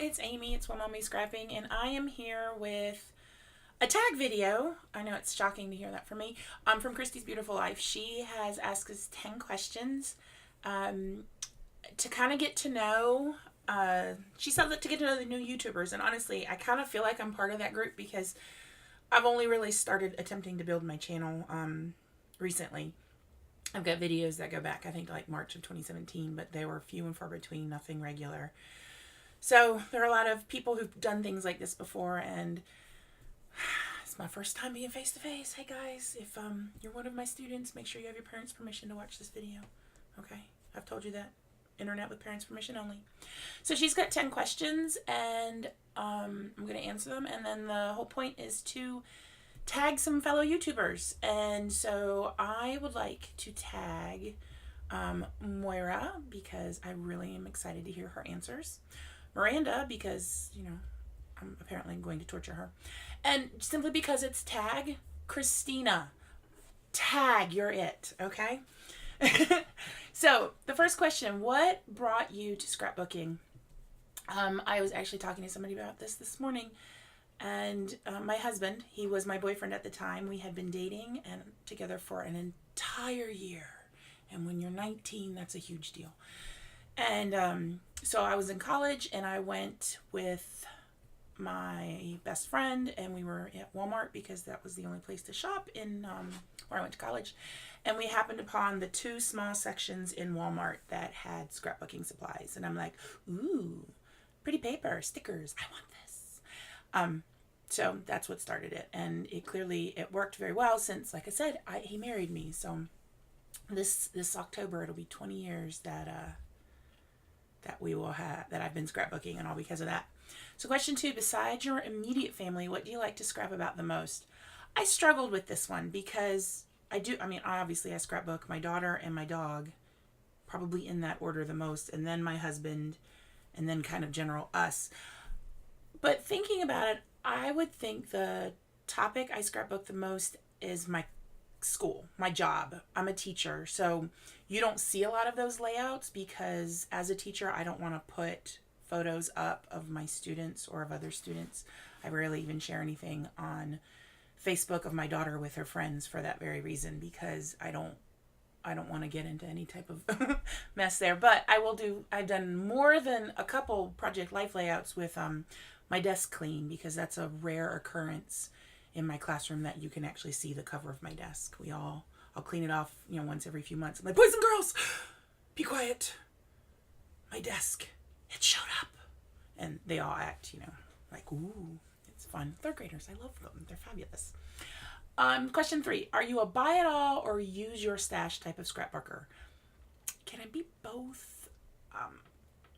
it's Amy. It's One Mommy Scrapping, and I am here with a tag video. I know it's shocking to hear that from me. From Christy's Beautiful Life. She has asked us 10 questions to kind of get to know. She said that to get to know the new YouTubers, and honestly, I kind of feel like I'm part of that group because I've only really started attempting to build my channel recently. I've got videos that go back, I think, to like March of 2017, but they were few and far between, nothing regular. So there are a lot of people who've done things like this before, and it's my first time being face-to-face. Hey guys, if you're one of my students, make sure you have your parents' permission to watch this video. Okay, I've told you that. Internet with parents' permission only. So she's got 10 questions, and I'm going to answer them, and then the whole point is to tag some fellow YouTubers. And so I would like to tag Moira because I really am excited to hear her answers. Miranda because, you know, I'm apparently going to torture her. And simply because it's tag Khristina. Tag, you're it, okay? So the first question, what brought you to scrapbooking? I was actually talking to somebody about this morning. And my husband, he was my boyfriend at the time. We had been dating and together for an entire year. And when you're 19, that's a huge deal. And so I was in college, and I went with my best friend, and we were at Walmart because that was the only place to shop in where I went to college. And we happened upon the 2 small sections in Walmart that had scrapbooking supplies. And I'm like, ooh, pretty paper, stickers, I want this. So that's what started it, and it worked very well since, like I said, he married me. So this October it'll be 20 years that I've been scrapbooking, and all because of that. So question 2, besides your immediate family, what do you like to scrap about the most? I struggled with this one because I scrapbook my daughter and my dog, probably in that order the most, and then my husband, and then kind of general us. But thinking about it, I would think the topic I scrapbook the most is my school, my job. I'm a teacher, so you don't see a lot of those layouts because as a teacher, I don't want to put photos up of my students or of other students. I rarely even share anything on Facebook of my daughter with her friends for that very reason, because I don't want to get into any type of mess there. But I've done more than a couple Project Life layouts with my desk clean, because that's a rare occurrence in my classroom that you can actually see the cover of my desk. I'll clean it off, once every few months. I'm like, boys and girls, be quiet. My desk, it showed up. And they all act, like, ooh, it's fun. 3rd graders, I love them. They're fabulous. Question 3, are you a buy it all or use your stash type of scrapbooker? Can I be both?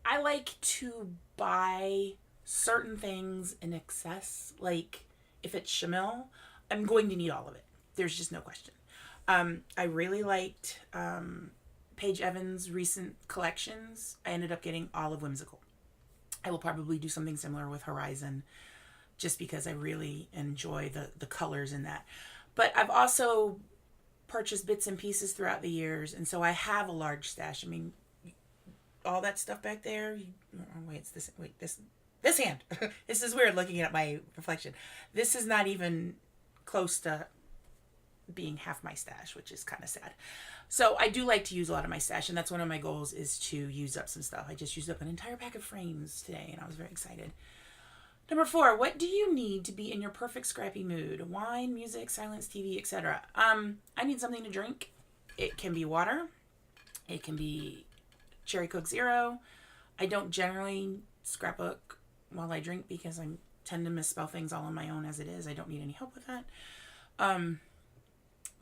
I like to buy certain things in excess. Like if it's Chamel, I'm going to need all of it. There's just no question. I really liked Paige Evans' recent collections. I ended up getting all of Whimsical. I will probably do something similar with Horizon, just because I really enjoy the colors in that. But I've also purchased bits and pieces throughout the years, and so I have a large stash. I mean, all that stuff back there. This hand. This is weird looking at my reflection. This is not even close to being half my stash, which is kind of sad. So I do like to use a lot of my stash, and that's one of my goals, is to use up some stuff. I just used up an entire pack of frames today, and I was very excited. Number 4, what do you need to be in your perfect scrappy mood? Wine, music, silence, TV, etc. I need something to drink. It can be water. It can be Cherry Coke Zero. I don't generally scrapbook while I drink because I tend to misspell things all on my own as it is. I don't need any help with that.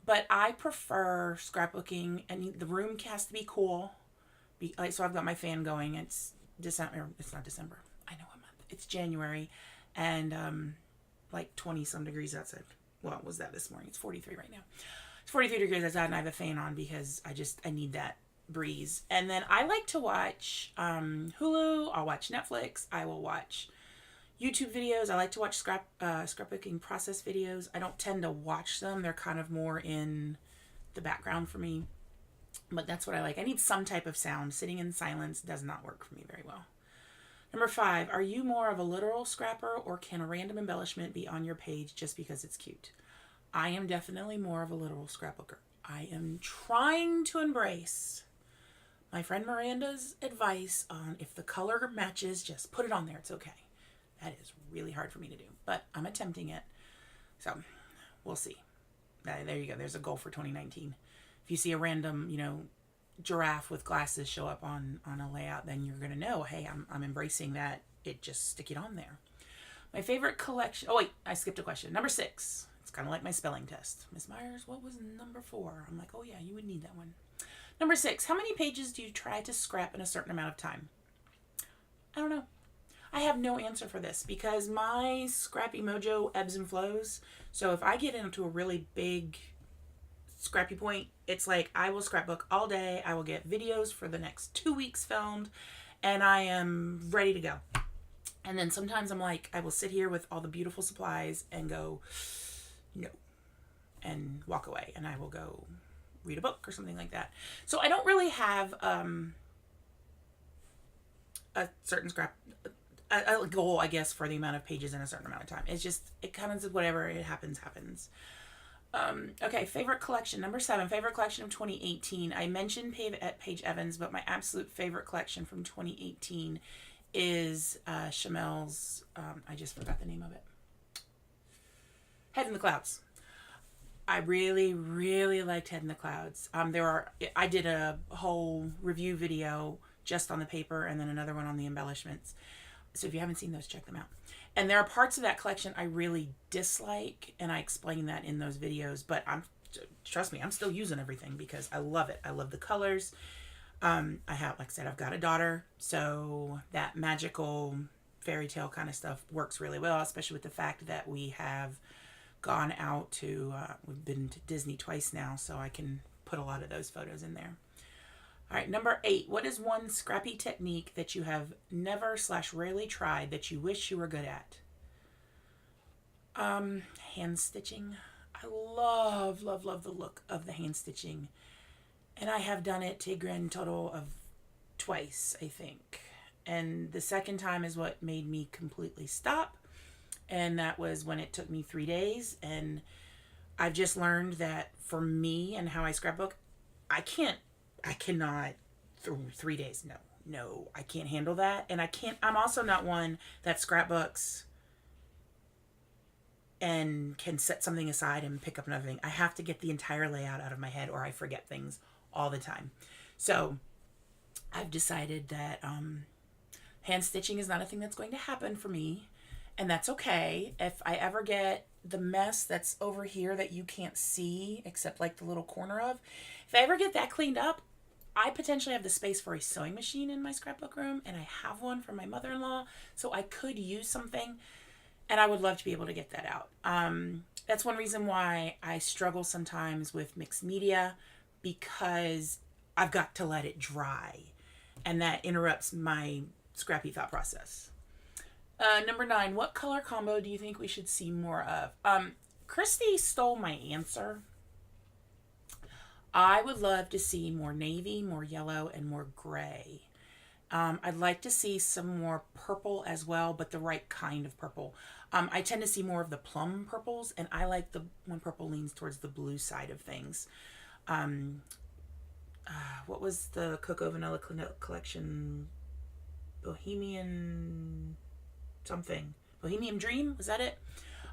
But I prefer scrapbooking, and the room has to be cool. So I've got my fan going. It's December. It's not December. I know a month. It's January, and like 20 some degrees outside. Well, it was that this morning? It's 43 right now. It's 43 degrees outside, and I have a fan on because I need that breeze. And then I like to watch Hulu. I'll watch Netflix. I will watch YouTube videos. I like to watch scrapbooking process videos. I don't tend to watch them. They're kind of more in the background for me. But that's what I like. I need some type of sound. Sitting in silence does not work for me very well. Number 5, are you more of a literal scrapper or can a random embellishment be on your page just because it's cute? I am definitely more of a literal scrapbooker. I am trying to embrace my friend Miranda's advice on if the color matches, just put it on there. It's okay. That is really hard for me to do, but I'm attempting it. So we'll see. There you go. There's a goal for 2019. If you see a random, giraffe with glasses show up on a layout, then you're going to know, hey, I'm embracing that. Just stick it on there. My favorite collection. Oh, wait, I skipped a question. Number 6. It's kind of like my spelling test. Miss Myers, what was number 4? I'm like, oh, yeah, you would need that one. Number 6. How many pages do you try to scrap in a certain amount of time? I don't know. I have no answer for this because my scrappy mojo ebbs and flows. So if I get into a really big scrappy point, it's like I will scrapbook all day. I will get videos for the next 2 weeks filmed and I am ready to go. And then sometimes I'm like, I will sit here with all the beautiful supplies and go, no, and walk away, and I will go read a book or something like that. So I don't really have a certain a goal, I guess, for the amount of pages in a certain amount of time. It's just, it kind of, whatever it happens. Okay, favorite collection. Number 7, favorite collection of 2018. I mentioned Paige Evans, but my absolute favorite collection from 2018 is Chamel's, I just forgot the name of it. Head in the Clouds. I really, really liked Head in the Clouds. I did a whole review video just on the paper and then another one on the embellishments. So if you haven't seen those, check them out. And there are parts of that collection I really dislike, and I explain that in those videos. But trust me, I'm still using everything because I love it. I love the colors. Like I said, I've got a daughter, so that magical fairy tale kind of stuff works really well, especially with the fact that we have gone out to, we've been to Disney twice now, so I can put a lot of those photos in there. All right, number 8. What is one scrappy technique that you have never/rarely tried that you wish you were good at? Hand stitching. I love, love, love the look of the hand stitching. And I have done it to a grand total of twice, I think. And the second time is what made me completely stop. And that was when it took me 3 days. And I've just learned that for me and how I scrapbook, I cannot through 3 days. No, I can't handle that. And I'm also not one that scrapbooks and can set something aside and pick up another thing. I have to get the entire layout out of my head or I forget things all the time. So I've decided that hand stitching is not a thing that's going to happen for me. And that's okay. If I ever get the mess that's over here that you can't see except like the little corner of, if I ever get that cleaned up, I potentially have the space for a sewing machine in my scrapbook room, and I have one for my mother-in-law, so I could use something, and I would love to be able to get that out. That's one reason why I struggle sometimes with mixed media, because I've got to let it dry, and that interrupts my scrappy thought process. Number 9, what color combo do you think we should see more of? Christy stole my answer. I would love to see more navy, more yellow, and more gray. I'd like to see some more purple as well, but the right kind of purple. I tend to see more of the plum purples, and I like when purple leans towards the blue side of things. What was the Cocoa Vanilla collection? Bohemian Dream? Was that it?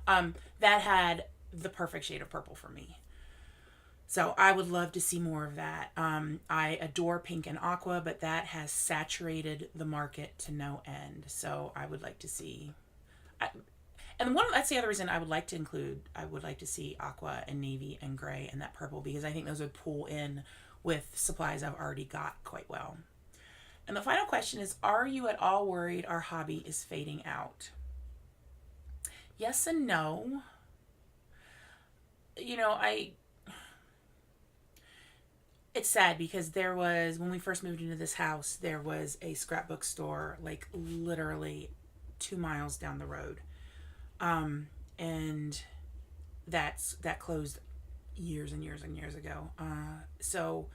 That had the perfect shade of purple for me. So I would love to see more of that. I adore pink and aqua, but that has saturated the market to no end. So I would like to see, that's the other reason I would like to see aqua and navy and gray and that purple, because I think those would pull in with supplies I've already got quite well. And the final question is, are you at all worried our hobby is fading out? Yes and no. It's sad because when we first moved into this house, there was a scrapbook store like literally 2 miles down the road. And that closed years and years and years ago. So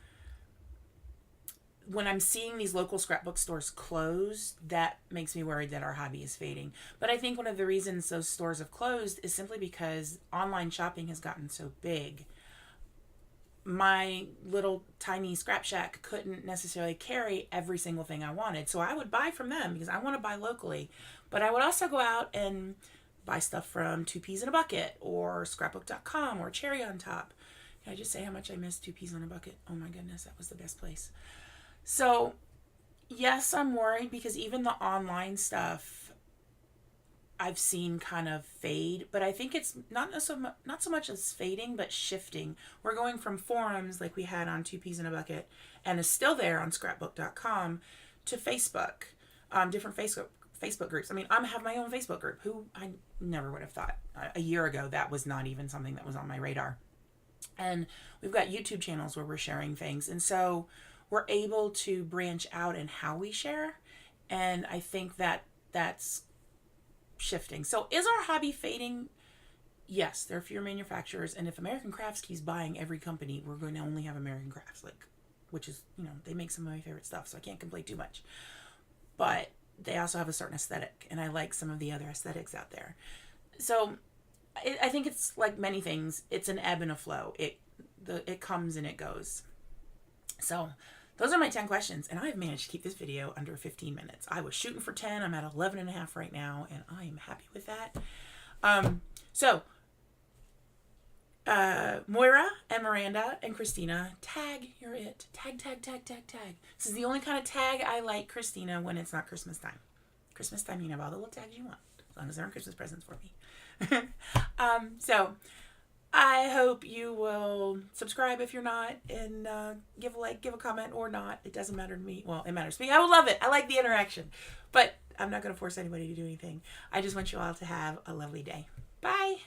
when I'm seeing these local scrapbook stores close, that makes me worried that our hobby is fading. But I think one of the reasons those stores have closed is simply because online shopping has gotten so big. My little tiny scrap shack couldn't necessarily carry every single thing I wanted. So I would buy from them because I want to buy locally. But I would also go out and buy stuff from Two Peas in a Bucket or scrapbook.com or Cherry on Top. Can I just say how much I miss Two Peas in a Bucket? Oh my goodness, that was the best place. So yes, I'm worried because even the online stuff I've seen kind of fade, but I think it's not so much as fading, but shifting. We're going from forums like we had on Two Peas in a Bucket and is still there on scrapbook.com to Facebook, different Facebook groups. I mean, I have my own Facebook group. Who I never would have thought a year ago that was not even something that was on my radar. And we've got YouTube channels where we're sharing things, and so we're able to branch out in how we share. And I think that that's shifting. So is our hobby fading? Yes, there are fewer manufacturers, and if American Crafts keeps buying every company, we're going to only have American Crafts, which is, they make some of my favorite stuff, so I can't complain too much. But they also have a certain aesthetic, and I like some of the other aesthetics out there. So I think it's like many things. It's an ebb and a flow. It comes and it goes. So those are my 10 questions, and I've managed to keep this video under 15 minutes. I was shooting for 10. I'm at 11 and a half right now, and I am happy with that. Moira and Miranda and Khristina, tag, you're it. Tag. This is the only kind of tag I like Khristina when it's not Christmas time. Christmas time, you can have all the little tags you want, as long as they're Christmas presents for me. So I hope you will subscribe if you're not, and give a like, give a comment or not. It doesn't matter to me. Well, it matters to me. I would love it. I like the interaction. But I'm not going to force anybody to do anything. I just want you all to have a lovely day. Bye.